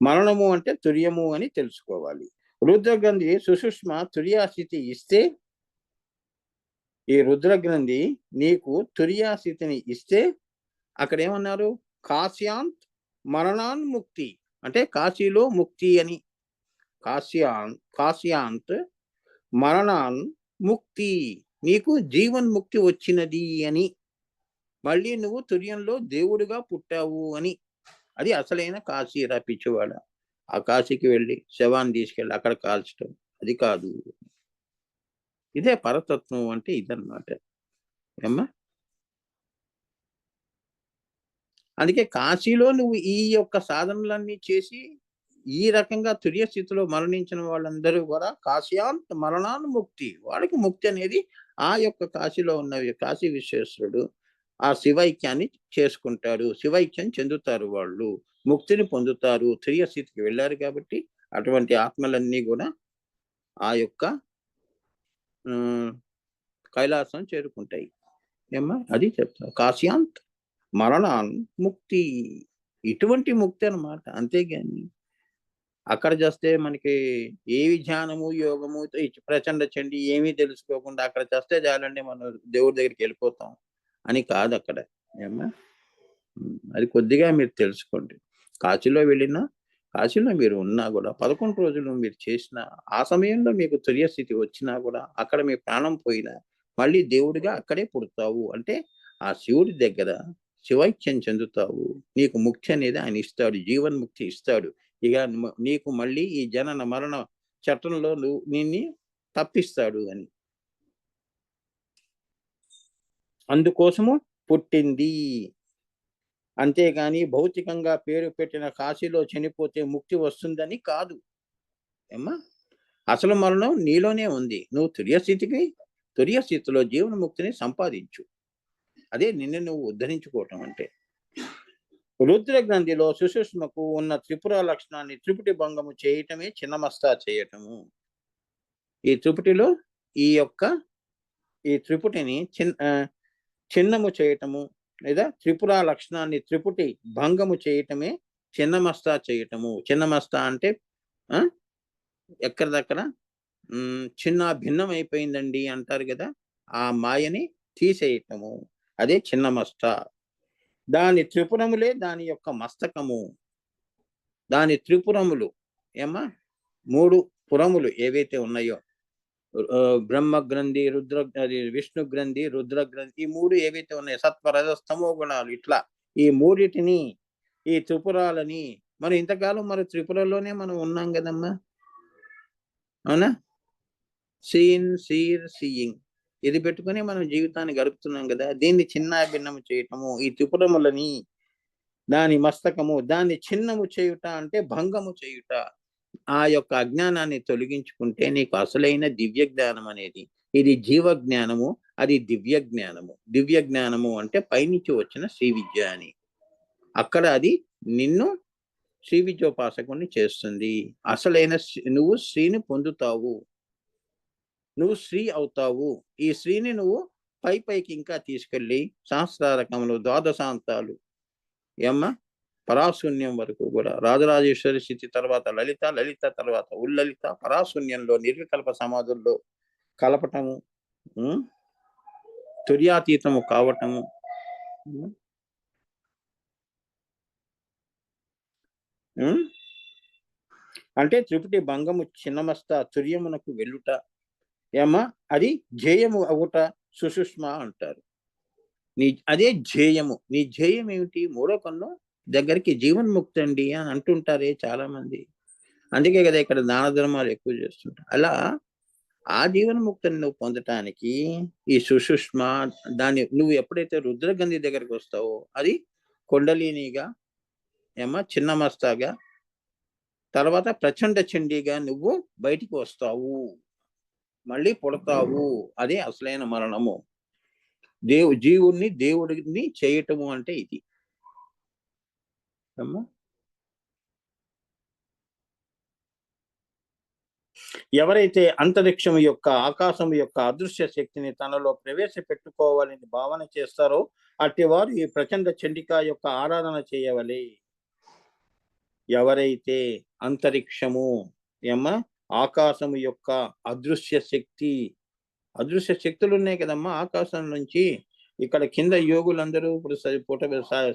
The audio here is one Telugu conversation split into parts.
మరణము అంటే తుర్యము అని తెలుసుకోవాలి. రుద్రగ్రంథి సుషుష్మ తుర్యాస్థితి ఇస్తే, ఈ రుద్రగ్రంథి నీకు తుర్యాస్థితిని ఇస్తే అక్కడ ఏమన్నారు? కాశ్యాంత్ మరణాన్ముక్తి అంటే కాశీలో ముక్తి అని. కాశ్యాంత్ మరణాన్ ముక్తి, నీకు జీవన్ముక్తి వచ్చినది అని. మళ్ళీ నువ్వు తుర్యంలో దేవుడిగా పుట్టావు అని. అది అసలైన కాశీరా పిచ్చివాడ. ఆ కాశీకి వెళ్ళి శవాన్ని తీసుకెళ్ళి అక్కడ కాల్చడం అది కాదు. ఇదే పరతత్వం అంటే ఇదన్నమాట. ఏమ్మా, అందుకే కాశీలో నువ్వు ఈ యొక్క సాధనలన్నీ చేసి ఈ రకంగా తుర్య స్థితిలో మరణించిన వాళ్ళందరూ కూడా కాశ్యాంత్ మరణాన్ముక్తి, వాళ్ళకి ముక్తి అనేది ఆ యొక్క కాశీలో ఉన్న కాశీ విశ్వేశ్వరుడు ఆ శివైక్యాన్ని చేసుకుంటారు, శివైక్యం చెందుతారు, వాళ్ళు ముక్తిని పొందుతారు. తుర్య స్థితికి వెళ్ళారు కాబట్టి అటువంటి ఆత్మలన్నీ కూడా ఆ యొక్క కైలాసం చేరుకుంటాయి. ఏమ్మా, అది చెప్తారు కాశ్యాంత్ మరణాన్ ముక్తి, ఇటువంటి ముక్తి అన్నమాట. అంతేగాని అక్కడ చేస్తే మనకి ఏవి ధ్యానము యోగము ప్రచండ చండి ఏమీ తెలుసుకోకుండా అక్కడ చేస్తే చాలండి మనం దేవుడి దగ్గరికి వెళ్ళిపోతాం అని కాదు అక్కడ. ఏమ్మా, అది కొద్దిగా మీరు తెలుసుకోండి. కాశీలో వెళ్ళినా, కాశీలో మీరు ఉన్నా కూడా 11 రోజులు మీరు చేసిన ఆ సమయంలో మీకు తుర్య స్థితి వచ్చినా కూడా అక్కడ మీ ప్రాణం పోయినా మళ్ళీ దేవుడిగా అక్కడే పుడతావు. అంటే ఆ శివుడి దగ్గర శివైక్యం చెందుతావు. నీకు ముక్తి అనేది ఆయన ఇస్తాడు, జీవన్ముక్తి ఇస్తాడు. ఇక నీకు మళ్ళీ ఈ జనన మరణ చట్టంలో నిన్ని తప్పిస్తాడు అని. అందుకోసము పుట్టింది. అంతేగాని భౌతికంగా పేరు పెట్టిన కాశీలో చనిపోతే ముక్తి వస్తుందని కాదు. ఏమ్మా, అసలు మరణం నీలోనే ఉంది. నువ్వు తుర్య స్థితిలో జీవన్ముక్తిని సంపాదించు. అదే నిన్ను నువ్వు ఉద్ధరించుకోవటం అంటే. రుద్ర గ్రంథిలో సుషుష్మకు ఉన్న త్రిపుర లక్షణాన్ని త్రిపుటి భంగము చేయటమే చిన్నమస్తా చేయటము. ఈ త్రిపుటిలో ఈ త్రిపుటిని చిన్నము చేయటము లేదా త్రిపుర లక్షణాన్ని త్రిపుటి భంగము చేయటమే చిన్నమస్తా చేయటము. చిన్నమస్తా అంటే ఎక్కడిదక్కడ చిన్న భిన్నం అయిపోయిందండి అంటారు కదా, ఆ మాయని తీసేయటము అదే చిన్నమస్తా. దాని త్రిపురములే దాని యొక్క మస్తకము. దాని త్రిపురములు ఏమా, 3 పురములు ఏవైతే ఉన్నాయో బ్రహ్మ గ్రంథి, విష్ణు గ్రంథి, రుద్ర గ్రంథి, ఈ 3 ఏవైతే ఉన్నాయో సత్వరజస్తమో గుణాలు, ఇట్లా ఈ 3టిని ఈ త్రిపురాలని మరి ఇంతకాలం మరి త్రిపురలోనే మనం ఉన్నాం కదమ్మా, అవునా? సీయింగ్ ఇది పెట్టుకుని మనం జీవితాన్ని గడుపుతున్నాం కదా. దీన్ని చిన్న భిన్నము చేయటము, ఈ త్రిపురములని దాని మస్తకము, దాన్ని చిన్నము చేయుట అంటే భంగము చేయుట. ఆ యొక్క అజ్ఞానాన్ని తొలగించుకుంటే నీకు అసలైన దివ్య జ్ఞానం అనేది, ఇది జీవ జ్ఞానము, అది దివ్య జ్ఞానము. దివ్య జ్ఞానము అంటే పైనుంచి వచ్చిన శ్రీ విద్య అని. అక్కడ అది నిన్ను శ్రీ విద్యోపాసకుని చేస్తుంది. అసలైన నువ్వు శ్రీని పొందుతావు, నువ్వు శ్రీ అవుతావు. ఈ శ్రీని నువ్వు పైకి ఇంకా తీసుకెళ్ళి సహస్రారకములు, ద్వాదశాంతాలు, ఏమ్మా, పరాశూన్యం వరకు కూడా రాజరాజేశ్వరి స్థితి తర్వాత లలిత, లలిత తర్వాత ఉల్లలిత, పరాశూన్యంలో నిర్వికల్ప సమాధుల్లో కలపటము, తుర్యాతీతము కావటము, అంటే త్రిపుటి భంగము చిన్నమస్త తుర్యమునకు వెళ్ళుట. ఏమ్మా, అది ధ్యేయము అవుట సుషుష్మ అంటారు. అదే ధ్యేయము. నీ ధ్యేయం ఏమిటి? 3వ కన్ను దగ్గరికి జీవన్ముక్తి అండి అని అంటుంటారే చాలా మంది. అందుకే కదా ఇక్కడ దాన ధర్మాలు ఎక్కువ చేస్తుంటారు. అలా ఆ జీవన్ముక్తిని నువ్వు పొందటానికి ఈ సుషుష్మ దాన్ని నువ్వు ఎప్పుడైతే రుద్రగంధి దగ్గరికి వస్తావో అది కొండలీనిగా, ఏమా, చిన్నమస్తాగా, తర్వాత ప్రచండ చండీగా నువ్వు బయటికి వస్తావు, మళ్ళీ పుడతావు. అదే అసలైన మరణము. జీవుణ్ణి దేవుడిని చేయటము అంటే ఇది. ఎవరైతే అంతరిక్షం యొక్క, ఆకాశం యొక్క అదృశ్య శక్తిని తనలో ప్రవేశపెట్టుకోవాలని భావన చేస్తారో అట్టి వారు ఈ ప్రచండ చండిక యొక్క ఆరాధన చేయవలే. ఎవరైతే అంతరిక్షము ఏమ్మా ఆకాశము యొక్క అదృశ్య శక్తులు ఉన్నాయి కదమ్మా ఆకాశం నుంచి. ఇక్కడ కింద యోగులందరూ ఇప్పుడు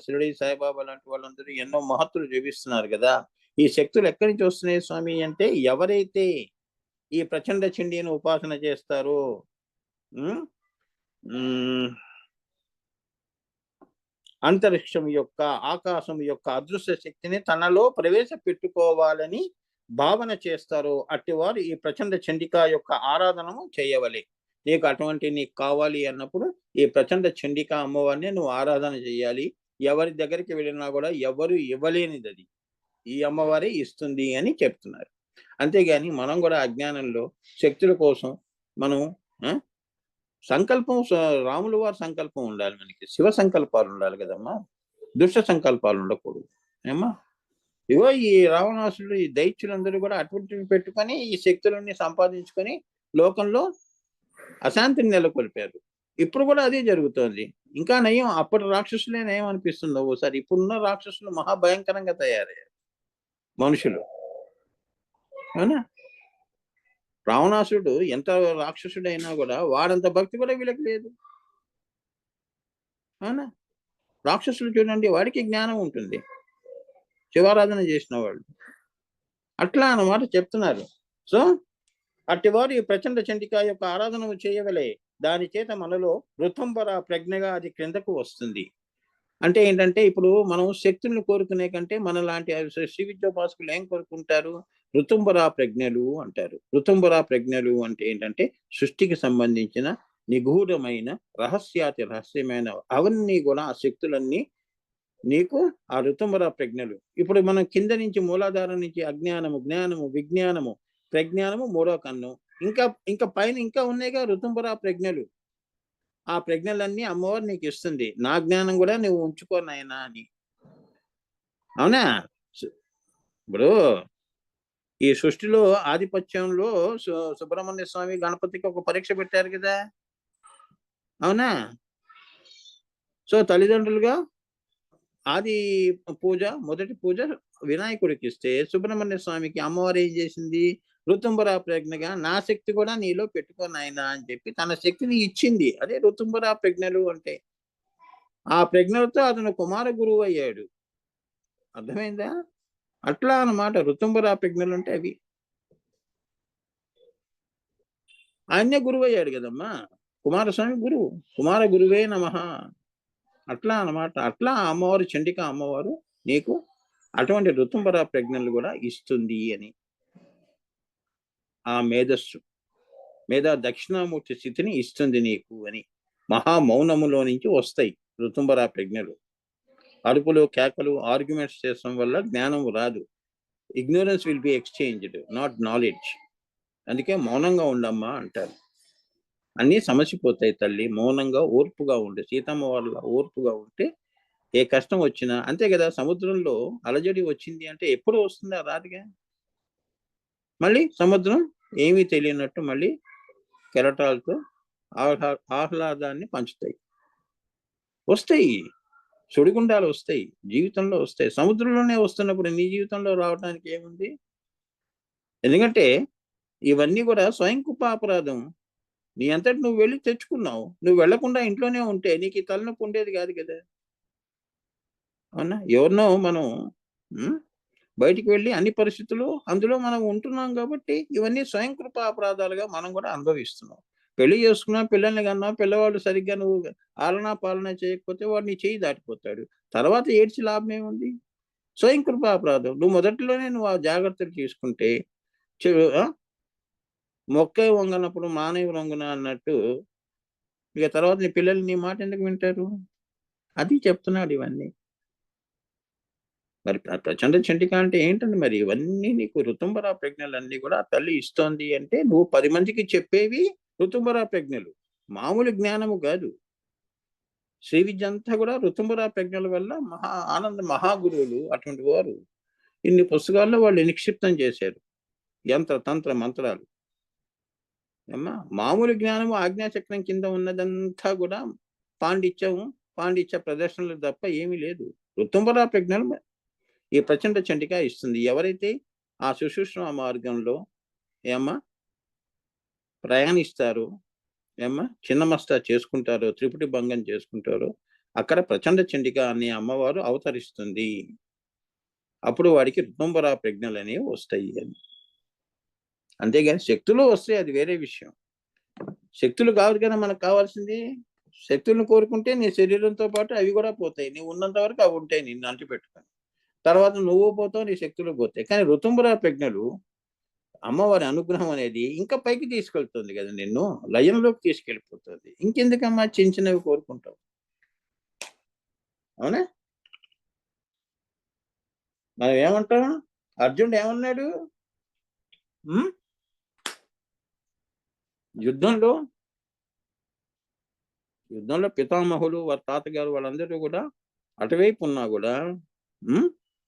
షిరిడి సాయిబాబా లాంటి వాళ్ళందరూ ఎన్నో మహత్తులు చూపిస్తున్నారు కదా. ఈ శక్తులు ఎక్కడి నుంచి వస్తున్నాయి స్వామి అంటే, ఎవరైతే ఈ ప్రచండ చండీని ఉపాసన చేస్తారో, అంతరిక్షం యొక్క ఆకాశం యొక్క అదృశ్య శక్తిని తనలో ప్రవేశపెట్టుకోవాలని భావన చేస్తారు. అట్టివారు ఈ ప్రచండ చండిక యొక్క ఆరాధనము చేయవలే. నీకు అటువంటి నీకు కావాలి అన్నప్పుడు ఈ ప్రచండ చండిక అమ్మవారిని నువ్వు ఆరాధన చేయాలి. ఎవరి దగ్గరికి వెళ్ళినా కూడా ఎవరు ఇవ్వలేనిది అది, ఈ అమ్మవారే ఇస్తుంది అని చెప్తున్నారు. అంతేగాని మనం కూడా అజ్ఞానంలో శక్తుల కోసం మనం సంకల్పం, రాముల వారి సంకల్పం ఉండాలి, మనకి శివ సంకల్పాలు ఉండాలి కదమ్మా, దుష్ట సంకల్పాలు ఉండకూడదు ఏమ్మా. ఇగో ఈ రావణాసుడు ఈ దైత్యులందరూ కూడా అటువంటివి పెట్టుకొని ఈ శక్తులన్నీ సంపాదించుకొని లోకంలో అశాంతిని నెలకొల్పారు. ఇప్పుడు కూడా అదే జరుగుతోంది. ఇంకా నయం అప్పటి రాక్షసులే నయం అనిపిస్తుంది ఓసారి. ఇప్పుడున్న రాక్షసులు మహాభయంకరంగా తయారయ్యారు మనుషులు, అవునా. రావణాసుడు ఎంత రాక్షసుడైనా కూడా వాడంత భక్తి కూడా వీళ్ళకి లేదు, అవునా. రాక్షసులు చూడండి, వాడికి జ్ఞానం ఉంటుంది, శివారాధన చేసిన వాళ్ళు. అట్లా అన్నమాట చెప్తున్నారు. సో అట్టివారు ఈ ప్రచండ చండిక యొక్క ఆరాధన చేయవలే. దాని చేత మనలో ఋతుంబర ప్రజ్ఞగా అది క్రిందకు వస్తుంది. అంటే ఏంటంటే, ఇప్పుడు మనం శక్తులను కోరుకునే కంటే మన లాంటి శ్రీ విద్యోపాసకులు ఏం కోరుకుంటారు? ఋతుంబరా ప్రజ్ఞలు అంటారు. ఋతుంబరా ప్రజ్ఞలు అంటే ఏంటంటే, సృష్టికి సంబంధించిన నిగూఢమైన రహస్యమైన అవన్నీ కూడా ఆ శక్తులన్నీ నీకు ఆ ఋతుంబర ప్రజ్ఞలు. ఇప్పుడు మనం కింద నుంచి మూలాధారం నుంచి అజ్ఞానము, జ్ఞానము, విజ్ఞానము, ప్రజ్ఞానము మూడో కన్ను, ఇంకా పైన ఇంకా ఉన్నాయిగా ఋతుంబర ప్రజ్ఞలు. ఆ ప్రజ్ఞలన్నీ అమ్మవారు నీకు ఇస్తుంది. నా జ్ఞానం కూడా నువ్వు ఉంచుకో నాయనా అని, అవునా. ఇప్పుడు ఈ సృష్టిలో ఆధిపత్యంలో సుబ్రహ్మణ్య స్వామి గణపతికి ఒక పరీక్ష పెట్టారు కదా, అవునా. సో తల్లిదండ్రులుగా ఆది పూజ, మొదటి పూజ వినాయకుడికి ఇస్తే, సుబ్రహ్మణ్య స్వామికి అమ్మవారు ఏం చేసింది? ఋతుంబరా ప్రజ్ఞగా నా శక్తి కూడా నీలో పెట్టుకో నాయనా అని చెప్పి తన శక్తిని ఇచ్చింది. అదే ఋతుంబరా ప్రజ్ఞలు అంటే. ఆ ప్రజ్ఞలతో అతను కుమార గురువు అయ్యాడు, అర్థమైందా? అట్లా అన్నమాట ఋతుంబరా ప్రజ్ఞలు అంటే అవి. ఆయన్నే గురువు అయ్యాడు కదమ్మా, కుమారస్వామి గురువు, కుమార గురువే నమః. అట్లా అన్నమాట. అట్లా అమ్మవారు చండిక అమ్మవారు నీకు అటువంటి ఋతుంబర ప్రజ్ఞలు కూడా ఇస్తుంది అని. ఆ మేధా దక్షిణామూర్తి స్థితిని ఇస్తుంది నీకు అని. మహామౌనములో నుంచి వస్తాయి ఋతుంబర ప్రజ్ఞలు. అరుపులు, కేకలు, ఆర్గ్యుమెంట్స్ చేసడం వల్ల జ్ఞానం రాదు. Ignorance will be exchanged, not knowledge. అందుకే మౌనంగా ఉండమ్మా అంటారు. అన్నీ సమసిపోతాయి తల్లి, మౌనంగా ఓర్పుగా ఉండు. సీతమ్మ వాళ్ళ ఓర్పుగా ఉంటే ఏ కష్టం వచ్చినా అంతే కదా. సముద్రంలో అలజడి వచ్చింది అంటే ఎప్పుడు వస్తుందా? రాదుగా. మళ్ళీ సముద్రం ఏమీ తెలియనట్టు మళ్ళీ కెరటాలతో ఆహ్లాదాన్ని పంచుతాయి. వస్తాయి, సుడిగుండాలు వస్తాయి, జీవితంలో వస్తాయి. సముద్రంలోనే వస్తున్నప్పుడు నీ జీవితంలో రావడానికి ఏముంది? ఎందుకంటే ఇవన్నీ కూడా స్వయంకృపాపరాధం. నీ అంతటి నువ్వు వెళ్ళి తెచ్చుకున్నావు. నువ్వు వెళ్లకుండా ఇంట్లోనే ఉంటే నీకు ఈ తలనొప్పి ఉండేది కాదు కదా, అవునా. ఎవరినో మనం బయటికి వెళ్ళి అన్ని పరిస్థితులు అందులో మనం ఉంటున్నాం కాబట్టి ఇవన్నీ స్వయంకృప అపరాధాలుగా మనం కూడా అనుభవిస్తున్నాం. పెళ్లి చేసుకున్నా, పిల్లల్ని కన్నా, పిల్లవాడు సరిగ్గా నువ్వు ఆలనా పాలన చేయకపోతే వాడు నీ చేయి దాటిపోతాడు. తర్వాత ఏడ్చి లాభం ఏముంది? స్వయంకృప అపరాధం. నువ్వు మొదట్లోనే నువ్వు ఆ జాగ్రత్తలు తీసుకుంటే మొక్కే వంగనప్పుడు మానవి వంగున అన్నట్టు, ఇక తర్వాత నీ పిల్లలు నీ మాట ఎందుకు వింటారు? అది చెప్తున్నాడు ఇవన్నీ. మరి ప్రచండ చండిక అంటే ఏంటండి? మరి ఇవన్నీ నీకు ఋతుంబర ప్రజ్ఞలన్నీ కూడా తల్లి ఇస్తోంది అంటే, నువ్వు 10 మందికి చెప్పేవి ఋతుంబర ప్రజ్ఞలు, మామూలు జ్ఞానము కాదు. శ్రీ విద్య అంతా కూడా ఋతుంబర ప్రజ్ఞల వల్ల మహాగురువులు అటువంటి వారు ఇన్ని పుస్తకాల్లో వాళ్ళు నిక్షిప్తం చేశారు యంత్ర తంత్ర మంత్రాలు. అమ్మా మామూలు జ్ఞానము ఆజ్ఞాచక్రం కింద ఉన్నదంతా కూడా పాండిత్య ప్రదర్శనలు తప్ప ఏమీ లేదు. ఋతుంబర ప్రజ్ఞలు ఈ ప్రచండ చండిక ఇస్తుంది. ఎవరైతే ఆ సుషుమ్నా మార్గంలో ఏమ్మా ప్రయాణిస్తారో, ఏమ్మా చిన్నమస్తా చేసుకుంటారో, త్రిపుటి భంగం చేసుకుంటారో, అక్కడ ప్రచండ చండిక అనే అమ్మవారు అవతరిస్తుంది. అప్పుడు వాడికి ఋతుంబర ప్రజ్ఞలనేవి వస్తాయి అని. అంతేగాని శక్తులు వస్తాయి, అది వేరే విషయం. శక్తులు కాదు కదా మనకు కావాల్సింది. శక్తులను కోరుకుంటే నీ శరీరంతో పాటు అవి కూడా పోతాయి. నువ్వు ఉన్నంత వరకు అవి ఉంటాయి నిన్ను అంటిపెట్టుకొని. తర్వాత నువ్వు పోతావు, నీ శక్తులు పోతాయి. కానీ ఋతుంబర ప్రజ్ఞలు, అమ్మవారి అనుగ్రహం అనేది ఇంకా పైకి తీసుకెళ్తుంది కదా నిన్ను, లయంలోకి తీసుకెళ్ళిపోతుంది. ఇంకెందుకమ్మా చిన్న చిన్నవి కోరుకుంటావు? అవునా? మనం ఏమంటాం? అర్జునుడు ఏమన్నాడు? యుద్ధంలో యుద్ధంలో పితామహులు, వారి తాతగారు వాళ్ళందరూ కూడా అటువైపు ఉన్నా కూడా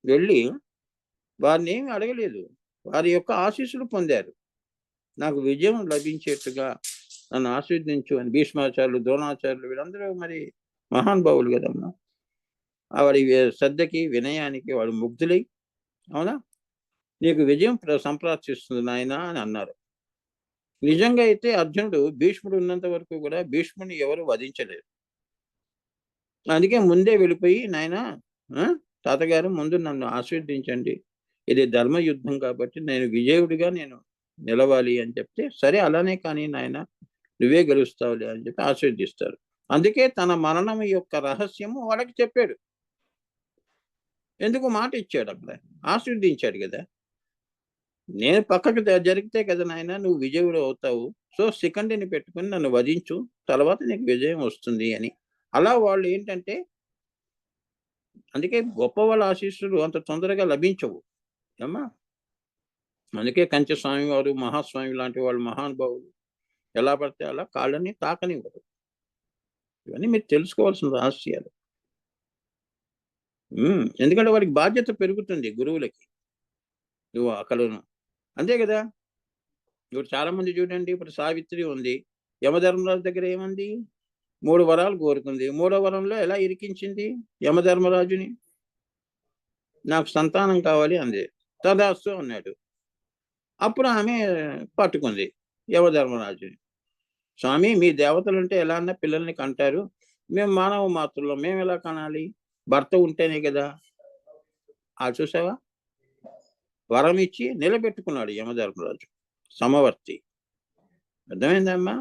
వెళ్ళి వారిని ఏమి అడగలేదు. వారి యొక్క ఆశీస్సులు పొందారు. నాకు విజయం లభించేట్టుగా నన్ను ఆశీర్వదించు అని భీష్మాచార్యులు, ద్రోణాచార్యులు వీళ్ళందరూ మరి మహానుభావులు కదమ్మా. వాడి శ్రద్ధకి, వినయానికి వాడు ముగ్ధులై, అవునా, నీకు విజయం సంప్రాప్తిస్తుంది నాయన అని అన్నారు. నిజంగా అయితే అర్జునుడు భీష్ముడు ఉన్నంత వరకు కూడా భీష్ముడిని ఎవరు వధించలేరు. అందుకే ముందే వెళ్ళిపోయి, నాయన తాతగారు ముందు నన్ను ఆశీర్వదించండి, ఇది ధర్మ యుద్ధం కాబట్టి నేను విజయుడిగా నేను నిలవాలి అని చెప్తే, సరే అలానే కానీ నాయన, నువ్వే గెలుస్తావులే అని చెప్పి ఆశీర్వదిస్తారు. అందుకే తన మరణం యొక్క రహస్యము వాళ్ళకి చెప్పాడు. ఎందుకు మాట ఇచ్చాడు, అక్కడ ఆశీర్వదించాడు కదా. నేను పక్కకు జరిగితే కదా నాయన నువ్వు విజయుడు అవుతావు. సో శిఖండిని పెట్టుకుని నన్ను వధించు, తర్వాత నీకు విజయం వస్తుంది అని. అలా వాళ్ళు ఏంటంటే, అందుకే గొప్ప వాళ్ళ ఆశీస్సులు అంత తొందరగా లభించవు అమ్మా. అందుకే కంచె స్వామి వారు, మహాస్వామి లాంటి వాళ్ళు మహానుభావులు ఎలా పడితే అలా కాళ్ళని తాకనివ్వరు. ఇవన్నీ మీరు తెలుసుకోవాల్సిన రహస్యాలు. ఎందుకంటే వారికి బాధ్యత పెరుగుతుంది గురువులకి. నువ్వు అక్కడ అంతే కదా. ఇప్పుడు చాలా మంది చూడండి, ఇప్పుడు సావిత్రి ఉంది, యమధర్మరాజు దగ్గర ఏమంది? 3 వరాలు కోరుకుంది. 3వ వరంలో ఎలా ఇరికించింది యమధర్మరాజుని? నాకు సంతానం కావాలి అంది. తదాస్తు అన్నాడు. అప్పుడు ఆమె పట్టుకుంది యమధర్మరాజుని. స్వామి, మీ దేవతలుంటే ఎలా అన్నా పిల్లల్ని కంటారు, మేము మానవ మాత్రులం, మేము ఎలా కనాలి? భర్త ఉంటేనే కదా. చూసావా, వరం ఇచ్చి నిలబెట్టుకున్నాడు యమధర్మరాజు, సమవర్తి. అర్థమైందమ్మా?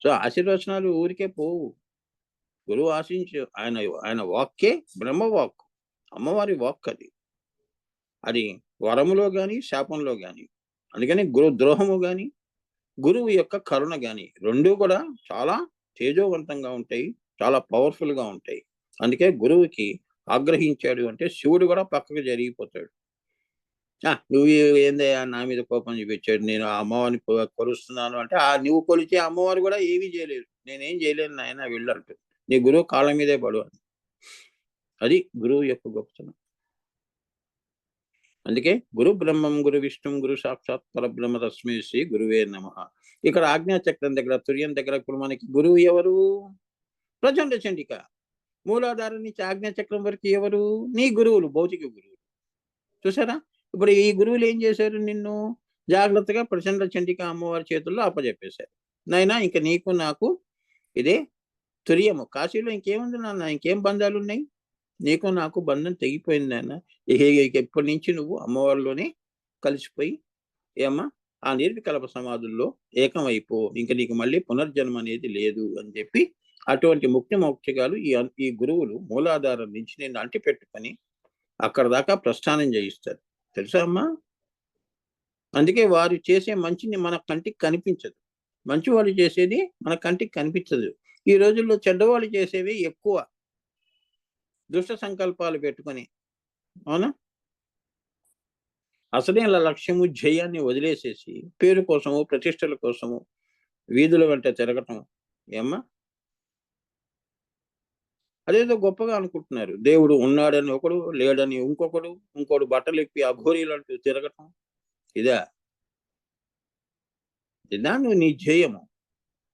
సో ఆశీర్వచనాలు ఊరికే పోవు. గురువు ఆశించు, ఆయన వాక్కే బ్రహ్మవాక్, అమ్మవారి వాక్ అది. అది వరములో గాని, శాపంలో గాని. అందుకని గురు ద్రోహము గాని, గురువు యొక్క కరుణ గాని, రెండూ కూడా చాలా తేజోవంతంగా ఉంటాయి, చాలా పవర్ఫుల్ గా ఉంటాయి. అందుకే గురువుకి ఆగ్రహించాడు అంటే శివుడు కూడా పక్కకు జరిగిపోతాడు. నువ్వు ఏందయ్యా నా మీద కోపం చూపించాడు, నేను ఆ అమ్మవారిని కొలుస్తున్నాను అంటే, నువ్వు కొలిచే అమ్మవారు కూడా ఏమీ చేయలేదు. నేనేం చేయలేను నాయన వెళ్ళంటు, నీ గురువు కాళ్ళ మీదే పడు అని. అది గురువు యొక్క గొప్పతనం. అందుకే గురు బ్రహ్మం గురు విష్ణుం గురు సాక్షాత్ పరబ్రహ్మ తస్మై శ్రీ గురువే నమః. ఇక్కడ ఆజ్ఞాచక్రం దగ్గర, తుర్యం దగ్గర ఇప్పుడు మనకి గురువు ఎవరు? ప్రచండ చండిక. మూలాధారం నుంచి ఆజ్ఞాచక్రం వరకు ఎవరు? నీ గురువులు, భౌతిక గురువులు. చూసారా? ఇప్పుడు ఈ గురువులు ఏం చేశారు? నిన్ను జాగ్రత్తగా ప్రచండ చండిక అమ్మవారి చేతుల్లో అప్పచెప్పేశారు. నాయనా, ఇంక నీకు నాకు ఇదే తుర్యము. కాశీలో ఇంకేముంది నాన్న, ఇంకేం బంధాలు ఉన్నాయి? నీకు నాకు బంధం తెగిపోయింది నాన్న. ఇప్పటి నుంచి నువ్వు అమ్మవారిలోనే కలిసిపోయి, ఏమ్మా, ఆ నిర్వికల్ప సమాధుల్లో ఏకమైపో, ఇంక నీకు మళ్ళీ పునర్జన్మ అనేది లేదు అని చెప్పి, అటువంటి ముక్తి మౌక్తికాలు ఈ గురువులు మూలాధారం నుంచి నేను అంటిపెట్టుకొని అక్కడ దాకా ప్రస్థానం చేయిస్తారు. తెలుసా అమ్మా? అందుకే వారు చేసే మంచిని మన కంటికి కనిపించదు, మంచి వాళ్ళు చేసేది మన కంటికి కనిపించదు. ఈ రోజుల్లో చెడ్డవాళ్ళు చేసేవి ఎక్కువ, దుష్ట సంకల్పాలు పెట్టుకొని. అవునా? అసలైన లక్ష్యము జయాన్ని వదిలేసేసి పేరు కోసము, ప్రతిష్టల కోసము వీధుల వెంట తిరగటం. ఏమ్మా, అదేదో గొప్పగా అనుకుంటున్నారు. దేవుడు ఉన్నాడని ఒకడు, లేడని ఇంకోడు బట్టలు ఇప్పి అఘోరీలు అంటూ తిరగటం. ఇదా నువ్వు నీ ధ్యేయము?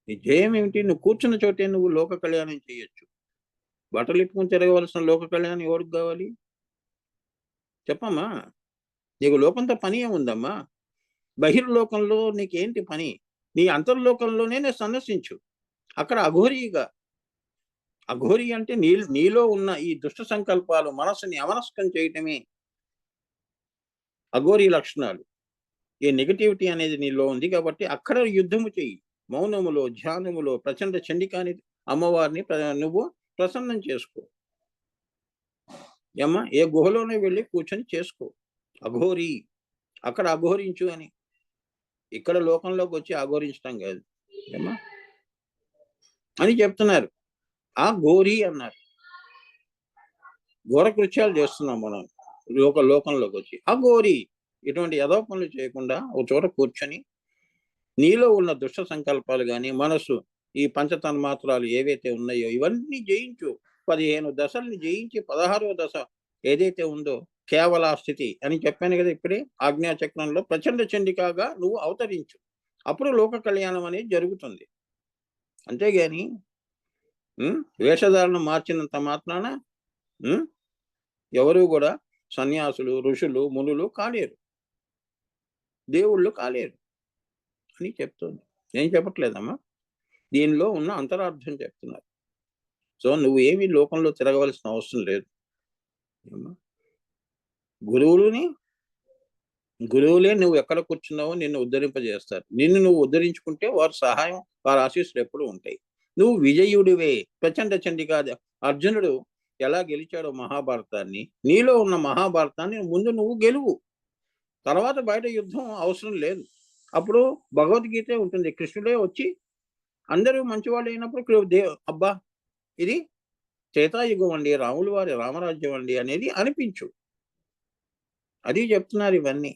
నీ ధ్యేయం ఏమిటి? నువ్వు కూర్చున్న చోటే నువ్వు లోక కళ్యాణం చేయొచ్చు. బట్టలు ఇప్పుకొని తిరగవలసిన లోక కళ్యాణం ఎవరికి కావాలి? చెప్పమ్మా. నీకు లోకంతో పని ఏముందమ్మా? బహిర్లోకంలో నీకేంటి పని? నీ అంతర్లోకంలోనే సందర్శించు. అక్కడ అఘోరీగా, అఘోరి అంటే నీలో ఉన్న ఈ దుష్ట సంకల్పాలు మనసుని అమనస్కం చేయటమే అఘోరి లక్షణాలు. ఈ నెగటివిటీ అనేది నీలో ఉంది కాబట్టి అక్కడ యుద్ధము చెయ్యి. మౌనములో, ధ్యానములో ప్రచండ చండికాని అమ్మవారిని నువ్వు ప్రసన్నం చేసుకో. ఏమ్మా, ఏ గుహలోనే వెళ్ళి కూర్చొని చేసుకో. అఘోరి, అక్కడ అఘోరించు అని. ఇక్కడ లోకంలోకి వచ్చి అఘోరించడం కాదు. ఏమ్మా అని చెప్తున్నారు. ఆ ఘోరి అన్నారు. ఘోర కృత్యాలు చేస్తున్నాం మనం లోకంలోకి వచ్చి. ఆ ఘోరి ఇటువంటి యథో పనులు చేయకుండా ఒక చోట కూర్చొని నీలో ఉన్న దుష్ట సంకల్పాలు కానీ, మనసు ఈ పంచతన్మాత్రాలు ఏవైతే ఉన్నాయో ఇవన్నీ జయించు. 15 దశల్ని జయించి 16వ దశ ఏదైతే ఉందో కేవల స్థితి అని చెప్పాను కదా ఇప్పుడే. ఆజ్ఞాచక్రంలో ప్రచండ చండికాగా నువ్వు అవతరించు. అప్పుడు లోక కళ్యాణం అనేది జరుగుతుంది. అంతేగాని వేషధారణ మార్చినంత మాత్రాన ఎవరు కూడా సన్యాసులు, ఋషులు, మునులు కాలేరు, దేవుళ్ళు కాలేరు అని చెప్తుంది. నేను చెప్పట్లేదమ్మా, దీనిలో ఉన్న అంతరార్థం చెప్తున్నారు. సో నువ్వు ఏమి లోకంలో తిరగవలసిన అవసరం లేదు. గురువులే నువ్వు ఎక్కడ కూర్చున్నావో నిన్ను ఉద్ధరింపజేస్తారు. నిన్ను నువ్వు ఉద్ధరించుకుంటే వారి సహాయం, వారి ఆశీస్సులు ఎప్పుడూ ఉంటాయి. నువ్వు విజయుడివే. ప్రచండ చండికా అర్జునుడు ఎలా గెలిచాడో మహాభారతాన్ని, నీలో ఉన్న మహాభారతాన్ని ముందు నువ్వు గెలువు. తర్వాత బయట యుద్ధం అవసరం లేదు. అప్పుడు భగవద్గీతే ఉంటుంది. కృష్ణుడే వచ్చి అందరూ మంచివాళ్ళు అయినప్పుడు అబ్బా ఇది త్రేతాయుగం అండి, రాముల వారి రామరాజ్యం అండి అనేది అనిపించు. అది చెప్తున్నారు ఇవన్నీ.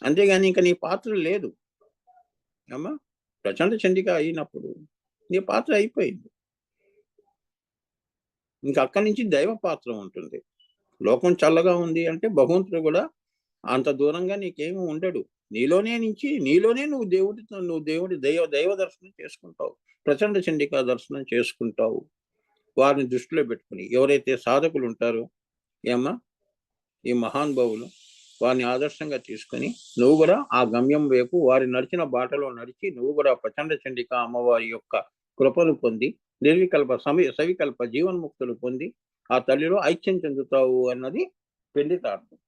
అంతేగాని ఇంకా నీ పాత్ర లేదు అమ్మా. ప్రచండ చండిక అయినప్పుడు నీ పాత్ర అయిపోయింది. ఇంకా అక్కడి నుంచి దైవ పాత్ర ఉంటుంది. లోకం చల్లగా ఉంది అంటే భగవంతుడు కూడా అంత దూరంగా నీకేమీ ఉండడు. నీలోనే నువ్వు దేవుడి దైవ దర్శనం చేసుకుంటావు. ప్రచండ చండికా దర్శనం చేసుకుంటావు. వారిని దృష్టిలో పెట్టుకుని ఎవరైతే సాధకులు ఉంటారో ఏమ్మా, ఈ మహానుభావులు, వారిని ఆదర్శంగా తీసుకొని నువ్వు కూడా ఆ గమ్యం వైపు వారి నడిచిన బాటలో నడిచి నువ్వు కూడా ప్రచండ చండికా అమ్మవారి యొక్క కృపను పొంది సవికల్ప జీవన్ముక్తులు పొంది ఆ తల్లిలో ఐక్యం చెందుతావు అన్నది పెళ్లితార్థం.